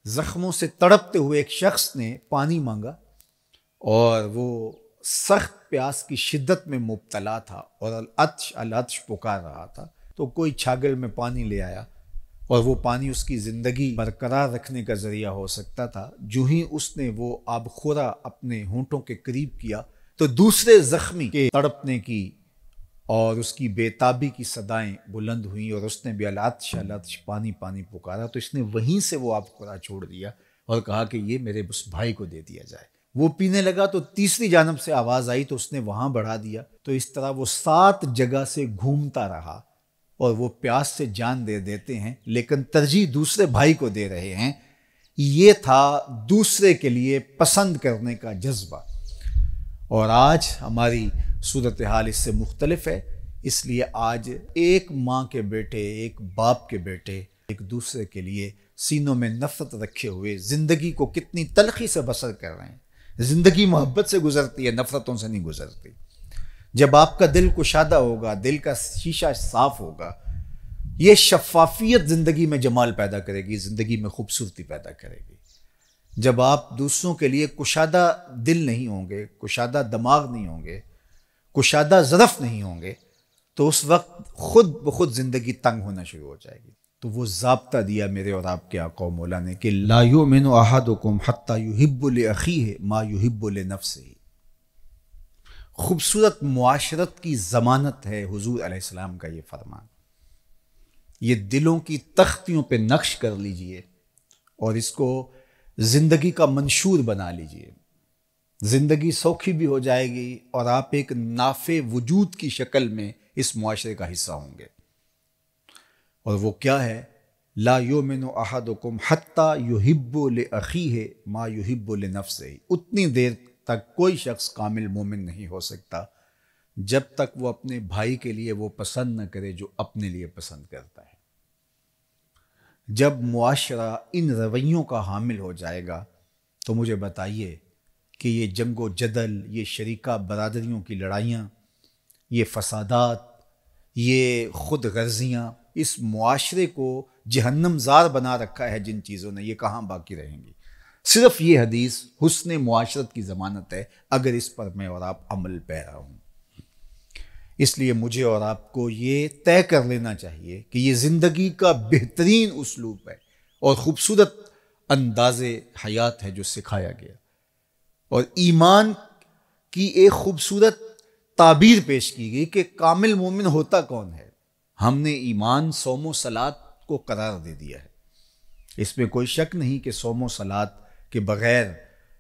زخموں سے تڑپتے ہوئے ایک شخص نے پانی مانگا اور وہ سخت پیاس کی شدت میں مبتلا تھا اور العطش العطش پکار رہا تھا، تو کوئی چھاگل میں پانی لے آیا اور وہ پانی اس کی زندگی برقرار رکھنے کا ذریعہ ہو سکتا تھا۔ جو ہی اس نے وہ آب خورا اپنے ہونٹوں کے قریب کیا تو دوسرے زخمی کے تڑپنے کی اور اس کی بے تابی کی صدائیں بلند ہوئیں اور اس نے بھی العطش العطش پانی پانی پکارا، تو اس نے وہیں سے وہ آب خورا چھوڑ دیا اور کہا کہ یہ میرے اس بھائی کو دے دیا جائے۔ وہ پینے لگا تو تیسری جانب سے آواز آئی تو اس نے وہاں بڑھا دیا، تو اس طرح وہ 7 جگہ سے گھومتا رہا اور وہ پیاس سے جان دے دیتے ہیں لیکن ترجیح دوسرے بھائی کو دے رہے ہیں۔ یہ تھا دوسرے کے لیے پسند کرنے کا جذبہ، اور آج ہماری صورتحال اس سے مختلف ہے۔ اس لیے آج ایک ماں کے بیٹے، ایک باپ کے بیٹے ایک دوسرے کے لیے سینوں میں نفرت رکھے ہوئے زندگی کو کتنی تلخی سے بسر کر رہے ہیں۔ زندگی محبت سے گزرتی ہے، نفرتوں سے نہیں گزرتی۔ جب آپ کا دل کشادہ ہوگا، دل کا شیشہ صاف ہوگا، یہ شفافیت زندگی میں جمال پیدا کرے گی، زندگی میں خوبصورتی پیدا کرے گی۔ جب آپ دوسروں کے لیے کشادہ دل نہیں ہوں گے، کشادہ دماغ نہیں ہوں گے، کشادہ ظرف نہیں ہوں گے، تو اس وقت خود بخود زندگی تنگ ہونا شروع ہو جائے گی۔ تو وہ ضابطہ دیا میرے اور آپ کے آقا و مولا نے کہ لا یؤمن احدکم حتی یحب لاخیہ ما یحب لنفسہ۔ خوبصورت معاشرت کی ضمانت ہے حضور علیہ السلام کا یہ فرمان۔ یہ دلوں کی تختیوں پہ نقش کر لیجئے اور اس کو زندگی کا منشور بنا لیجئے۔ زندگی سوکھی بھی ہو جائے گی اور آپ ایک نافع وجود کی شکل میں اس معاشرے کا حصہ ہوں گے۔ اور وہ کیا ہے؟ لا یؤمن احدکم حتی یحب لاخیہ ما یحب لنفسہ۔ اتنی دیر تک کوئی شخص کامل مومن نہیں ہو سکتا جب تک وہ اپنے بھائی کے لیے وہ پسند نہ کرے جو اپنے لیے پسند کرتا ہے۔ جب معاشرہ ان رویوں کا حامل ہو جائے گا تو مجھے بتائیے کہ یہ جنگ و جدل، یہ شریکہ برادریوں کی لڑائیاں، یہ فسادات، یہ خود غرضیاں اس معاشرے کو جہنم زار بنا رکھا ہے جن چیزوں نے، یہ کہاں باقی رہیں گی؟ صرف یہ حدیث حسن معاشرت کی ضمانت ہے اگر اس پر میں اور آپ عمل پیرا ہوں۔ اس لیے مجھے اور آپ کو یہ طے کر لینا چاہیے کہ یہ زندگی کا بہترین اسلوب ہے اور خوبصورت انداز حیات ہے جو سکھایا گیا، اور ایمان کی ایک خوبصورت تعبیر پیش کی گئی کہ کامل مومن ہوتا کون ہے۔ ہم نے ایمان، صوم و صلات کو قرار دے دیا ہے۔ اس میں کوئی شک نہیں کہ صوم و صلات کے بغیر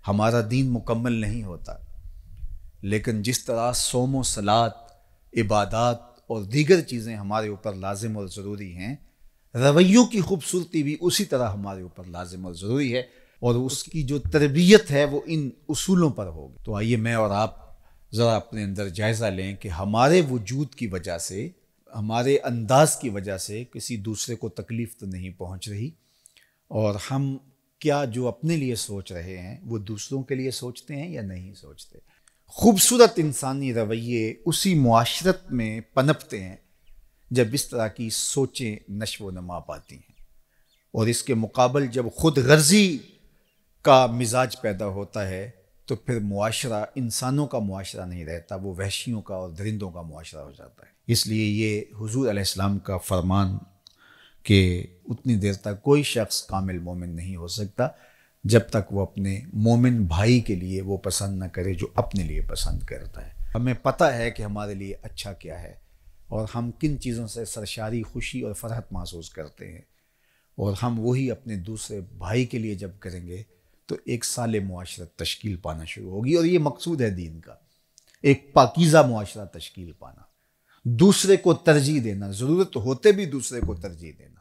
ہمارا دین مکمل نہیں ہوتا، لیکن جس طرح صوم و صلات، عبادات اور دیگر چیزیں ہمارے اوپر لازم اور ضروری ہیں، رویوں کی خوبصورتی بھی اسی طرح ہمارے اوپر لازم اور ضروری ہے، اور اس کی جو تربیت ہے وہ ان اصولوں پر ہوگی۔ تو آئیے میں اور آپ ذرا اپنے اندر جائزہ لیں کہ ہمارے وجود کی وجہ سے، ہمارے انداز کی وجہ سے کسی دوسرے کو تکلیف تو نہیں پہنچ رہی، اور ہم کیا جو اپنے لیے سوچ رہے ہیں وہ دوسروں کے لیے سوچتے ہیں یا نہیں سوچتے۔ خوبصورت انسانی رویے اسی معاشرت میں پنپتے ہیں جب اس طرح کی سوچیں نشو و نما پاتی ہیں، اور اس کے مقابل جب خود غرضی کا مزاج پیدا ہوتا ہے تو پھر معاشرہ انسانوں کا معاشرہ نہیں رہتا، وہ وحشیوں کا اور درندوں کا معاشرہ ہو جاتا ہے۔ اس لیے یہ حضور علیہ السلام کا فرمان کہ اتنی دیر تک کوئی شخص کامل مومن نہیں ہو سکتا جب تک وہ اپنے مومن بھائی کے لیے وہ پسند نہ کرے جو اپنے لیے پسند کرتا ہے۔ ہمیں پتہ ہے کہ ہمارے لیے اچھا کیا ہے اور ہم کن چیزوں سے سرشاری خوشی اور فرحت محسوس کرتے ہیں، اور ہم وہی اپنے دوسرے بھائی کے لیے جب کریں گے تو ایک صالح معاشرت تشکیل پانا شروع ہوگی، اور یہ مقصود ہے دین کا، ایک پاکیزہ معاشرہ تشکیل پانا، دوسرے کو ترجیح دینا، ضرورت ہوتے بھی دوسرے کو ترجیح دینا۔